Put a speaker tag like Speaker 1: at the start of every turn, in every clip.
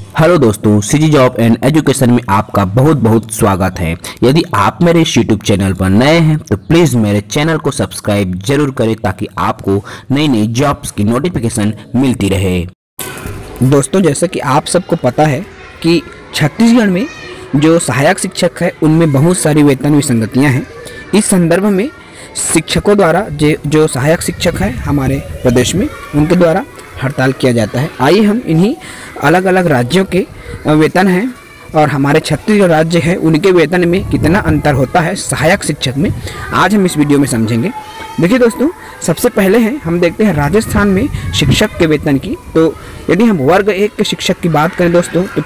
Speaker 1: Hello दोस्तों, CG job and education में आपका बहुत बहुत स्वागत है। यदि आप मेरे इस यूट्यूब चैनल पर नए हैं तो प्लीज़ मेरे चैनल को सब्सक्राइब जरूर करें ताकि आपको नई नई जॉब्स की नोटिफिकेशन मिलती रहे।
Speaker 2: दोस्तों, जैसा कि आप सबको पता है कि छत्तीसगढ़ में जो सहायक शिक्षक है उनमें बहुत सारी वेतन विसंगतियाँ हैं। इस संदर्भ में शिक्षकों द्वारा जो सहायक शिक्षक हैं हमारे प्रदेश में, उनके द्वारा हड़ताल किया जाता है। आइए हम इन्हीं अलग अलग राज्यों के वेतन हैं और हमारे छत्तीसगढ़ राज्य है उनके वेतन में कितना अंतर होता है सहायक शिक्षक में, आज हम इस वीडियो में समझेंगे। देखिए दोस्तों, सबसे पहले हम देखते हैं राजस्थान में शिक्षक के वेतन की। तो यदि हम वर्ग 1 के शिक्षक की बात करें दोस्तों तो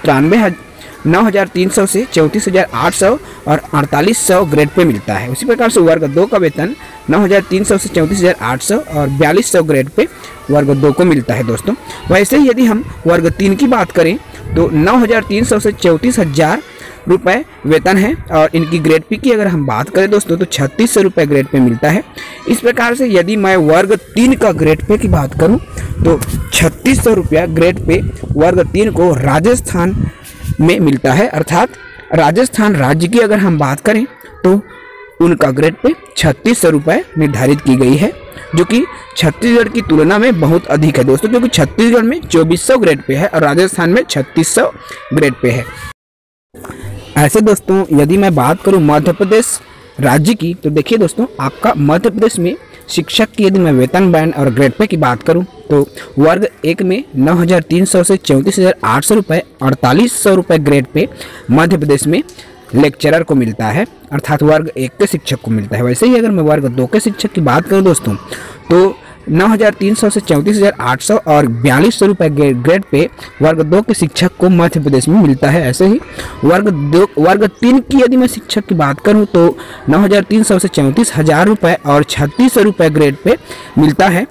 Speaker 2: 9,300 से 34,800 और 4800 ग्रेड पे मिलता है। उसी प्रकार से वर्ग 2 का वेतन 9,300 से 34,800 और 4200 ग्रेड पे वर्ग 2 को मिलता है दोस्तों। वैसे ही यदि हम वर्ग 3 की बात करें तो 9,300 से 34,000 रुपये वेतन है और इनकी ग्रेड पी की अगर हम बात करें दोस्तों तो 3600 रुपये ग्रेड पे मिलता है। इस प्रकार से यदि मैं वर्ग 3 का ग्रेड पे की बात करूं तो 3600 रुपया ग्रेड पे वर्ग 3 को राजस्थान में मिलता है। अर्थात राजस्थान राज्य की अगर हम बात करें तो उनका ग्रेड पे 3600 रुपये निर्धारित की गई है, जो कि छत्तीसगढ़ की तुलना में बहुत अधिक है दोस्तों, क्योंकि छत्तीसगढ़ में 2400 ग्रेड पे है और राजस्थान में 3600 ग्रेड पे है। ऐसे दोस्तों यदि मैं बात करूं मध्य प्रदेश राज्य की तो देखिए दोस्तों, आपका मध्य प्रदेश में शिक्षक की यदि मैं वेतन बैंड और ग्रेड पे की बात करूं तो वर्ग 1 में 9,300 से 34,800 रुपये 4800 रुपये ग्रेड पे मध्य प्रदेश में लेक्चरर को मिलता है, अर्थात वर्ग 1 के शिक्षक को मिलता है। वैसे ही अगर मैं वर्ग 2 के शिक्षक की बात करूं दोस्तों तो 9,300 से 34,800 और 4200 रुपये ग्रेड पे वर्ग 2 के शिक्षक को मध्य प्रदेश में मिलता है। ऐसे ही वर्ग 3 की यदि मैं शिक्षक की बात करूं तो 9,300 से 34,000 रुपये और 3600 रुपये ग्रेड पे मिलता है।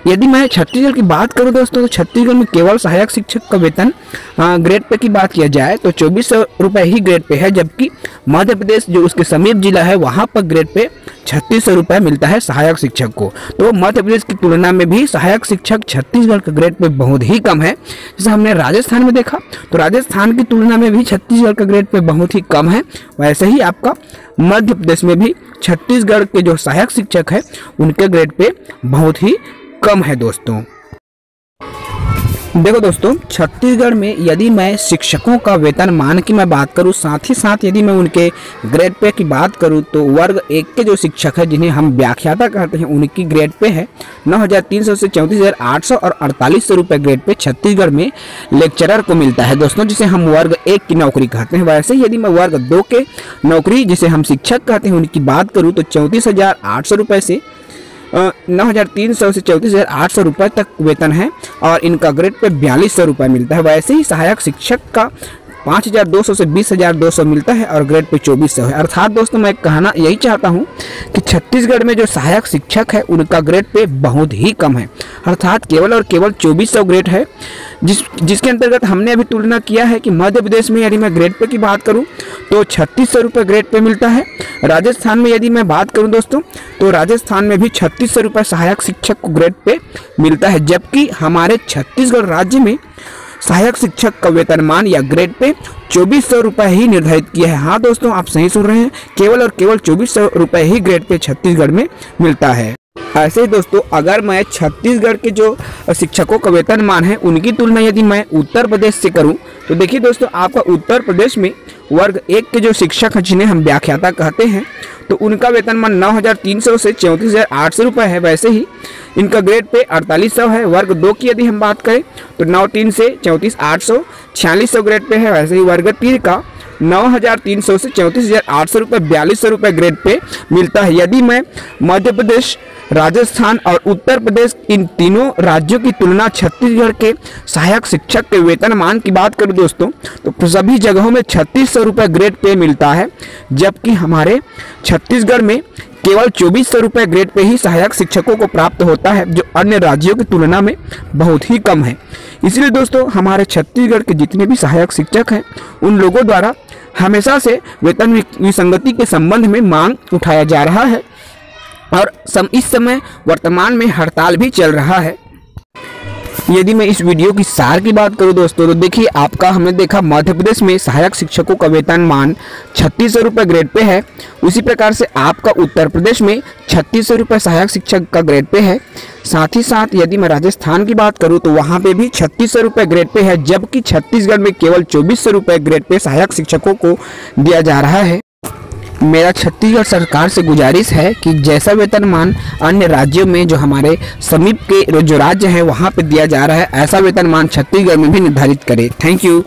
Speaker 2: यदि मैं छत्तीसगढ़ की बात करूं दोस्तों तो छत्तीसगढ़ में केवल सहायक शिक्षक का वेतन ग्रेड पे की बात किया जाए तो 2400 रुपये ही ग्रेड पे है, जबकि मध्य प्रदेश जो उसके समीप जिला है वहां पर ग्रेड पे 3600 रुपये मिलता है सहायक शिक्षक को। तो मध्य प्रदेश की तुलना में भी सहायक शिक्षक छत्तीसगढ़ के ग्रेड पे बहुत ही कम है। जैसे हमने राजस्थान में देखा तो राजस्थान की तुलना में भी छत्तीसगढ़ का ग्रेड पे बहुत ही कम है, वैसे ही आपका मध्य प्रदेश में भी छत्तीसगढ़ के जो सहायक शिक्षक है उनके ग्रेड पे बहुत ही कम है दोस्तों। देखो दोस्तों, छत्तीसगढ़ में यदि मैं शिक्षकों का वेतन मान की मैं बात करूं, साथ ही साथ यदि मैं उनके ग्रेड पे की बात करूं तो वर्ग 1 के जो शिक्षक है जिन्हें हम व्याख्याता कहते हैं उनकी ग्रेड पे है 9,300 से 34,800 और 4800 रुपये ग्रेड पे छत्तीसगढ़ में लेक्चरर को मिलता है दोस्तों, जिसे हम वर्ग 1 की नौकरी कहते हैं। वैसे यदि मैं वर्ग 2 के नौकरी जिसे हम शिक्षक कहते हैं उनकी बात करूँ तो 34,800 रुपये से 9,300 से 34,800 रुपये तक वेतन है और इनका ग्रेड पे 4200 रुपये मिलता है। वैसे ही सहायक शिक्षक का 5,200 से 20,200 मिलता है और ग्रेड पे 2400 है। अर्थात दोस्तों मैं कहना यही चाहता हूं कि छत्तीसगढ़ में जो सहायक शिक्षक है उनका ग्रेड पे बहुत ही कम है, अर्थात केवल और केवल 2400 ग्रेड है, जिसके अंतर्गत हमने अभी तुलना किया है कि मध्य प्रदेश में यदि मैं ग्रेड पे की बात करूं तो 3600 रुपये ग्रेड पे मिलता है। राजस्थान में यदि मैं बात करूं दोस्तों तो राजस्थान में भी 3600 रुपये सहायक शिक्षक को ग्रेड पे मिलता है, जबकि हमारे छत्तीसगढ़ राज्य में सहायक शिक्षक का वेतनमान या ग्रेड पे 2400 रुपये ही निर्धारित किया है। हाँ दोस्तों, आप सही सुन रहे हैं, केवल और केवल 2400 रुपये ही ग्रेड पे छत्तीसगढ़ में मिलता है। ऐसे ही दोस्तों अगर मैं छत्तीसगढ़ के जो शिक्षकों का वेतनमान है उनकी तुलना यदि मैं उत्तर प्रदेश से करूं तो देखिए दोस्तों, आपका उत्तर प्रदेश में वर्ग 1 के जो शिक्षक हैं जिन्हें हम व्याख्याता कहते हैं तो उनका वेतनमान 9,300 से 34,800 रुपये है। वैसे ही इनका ग्रेड पे 4800 है। वर्ग 2 की यदि हम बात करें तो 9,300 से 34,800 4600 ग्रेड पे है। वैसे ही वर्ग 3 का 9,300 से 34,800 रुपये 4200 रुपये ग्रेड पे मिलता है। यदि मैं मध्य प्रदेश, राजस्थान और उत्तर प्रदेश इन तीनों राज्यों की तुलना छत्तीसगढ़ के सहायक शिक्षक के वेतनमान की बात करूं दोस्तों तो सभी जगहों में 3600 रुपये ग्रेड पे मिलता है, जबकि हमारे छत्तीसगढ़ में केवल 2400 रुपये ग्रेड पे ही सहायक शिक्षकों को प्राप्त होता है, जो अन्य राज्यों की तुलना में बहुत ही कम है। इसलिए दोस्तों इसीलिए छत्तीसगढ़ के जितने भी सहायक शिक्षक हैं उन लोगों द्वारा हमेशा से वेतन विसंगति के संबंध में मांग उठाया जा रहा है और इस समय वर्तमान में हड़ताल भी चल रहा है। यदि मैं इस वीडियो की सार की बात करूं दोस्तों, तो देखिए आपका हमने देखा मध्य प्रदेश में सहायक शिक्षकों का वेतनमान 3600 रुपये ग्रेड पे है। उसी प्रकार से आपका उत्तर प्रदेश में 3600 रुपये सहायक शिक्षक का ग्रेड पे है। साथ ही साथ यदि मैं राजस्थान की बात करूं तो वहां पे भी 3600 रुपये ग्रेड पे है, जबकि छत्तीसगढ़ में केवल 2400 रुपये ग्रेड पे सहायक शिक्षकों को दिया जा रहा है। मेरा छत्तीसगढ़ सरकार से गुजारिश है कि जैसा वेतनमान अन्य राज्यों में जो हमारे समीप के जो राज्य हैं वहाँ पे दिया जा रहा है, ऐसा वेतनमान छत्तीसगढ़ में भी निर्धारित करें। Thank you.